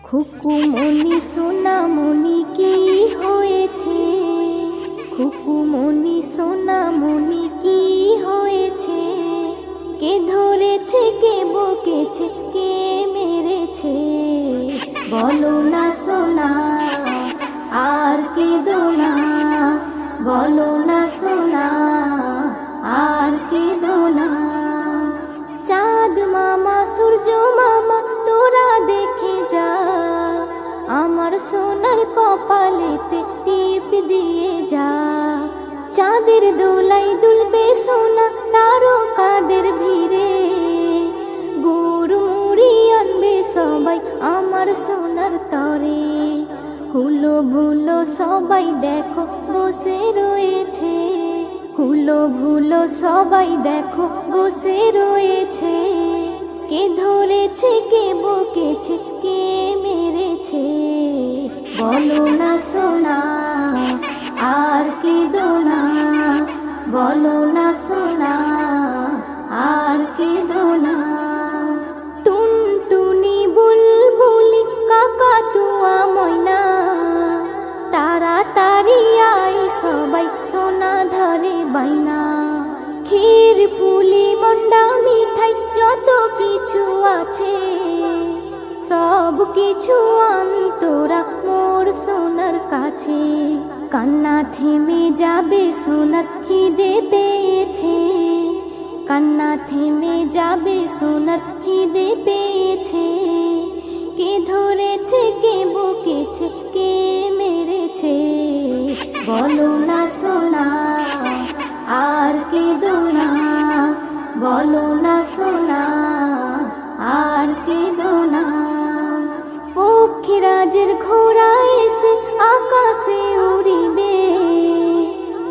খুকুমনি সোনামনি কি হয়েছে? খুকুমনি সোনামনি কি হয়েছে? কে ধরেছে, কে বকেছে, কে মেরেছে? বলো না সোনা, আর কেঁদো না। বলো না সোনা, আর কেঁদো না। চাঁদ মামা, সূর্য মামা, তোরা দেখে যা, আমার সোনার কপালেতে টিপ দিয়ে যা। চাঁদের দোলাই দুলবে সোনা তারকাদের ভিড়ে, গুড় মুড়ি আনবে সবাই আমার সোনার তরে। হুলো ভুলো সবাই দেখো বসে রয়েছে, হুলো ভুলো সবাই দেখো বসে রয়েছে। কে ধরেছে, কে বকেছে, কে মেরেছে? বলো না সোনা, আর কেঁদো না। বলো না সোনা, আর কেঁদো না। টুনটুনি, বুলবুলি, কাকাতুয়া, ময়না, তাড়াতাড়ি আই সবাই সোনা ধারে বাইনা। ক্ষীর পুলি মন্ডা মিঠাই যত কিছু আছে, সব কিছু আন্তরা মোর সোনার কাছে। কান্না থেমে যাবে সোনার খিদে পেয়েছে, কান্না থেমে যাবে সোনার খিদে পেয়েছে। কে ধরেছে, কে বকেছে, কে মেরেছে? বলো না সোনা, আর কেঁদো না। বলো না সোনা, আর কেঁদো না। পক্ষীরাজের ঘোড়া এসে আকাশে উড়িবে,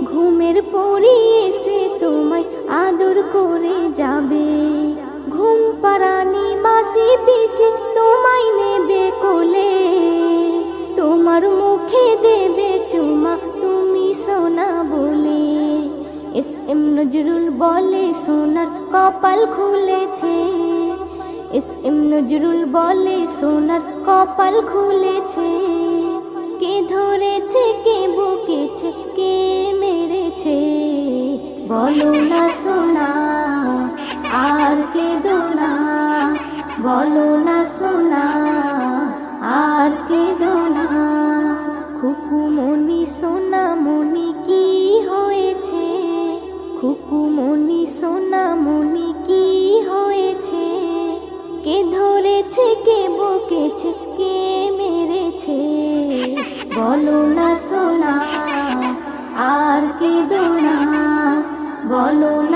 ঘুমের পরি এসে তোমায় আদর করে যাবে। ঘুম পাড়ানি মাসি পিসি তোমায় নেবে কোলে, তোমার মুখে দেবে চুমা তুমি সোনা বলে। এস এম নজরুল বলে সোনার কপাল খুলেছে, এস এম নজরুল বলে সোনার কপাল খুলেছে। কে ধরেছে, কে বকেছে, কে মেরেছে? বলো না সোনা, আর কেঁদো না। বলো না সোনা, আর কেঁদো না। খুকুমনি সোনামনি কি হয়েছে? খুকুমনি সোনামনি কি হয়েছে? কে ধরেছে, কে বকেছে, কে মেরেছে? বলো না সোনা, আর কেঁদো না। বলো না।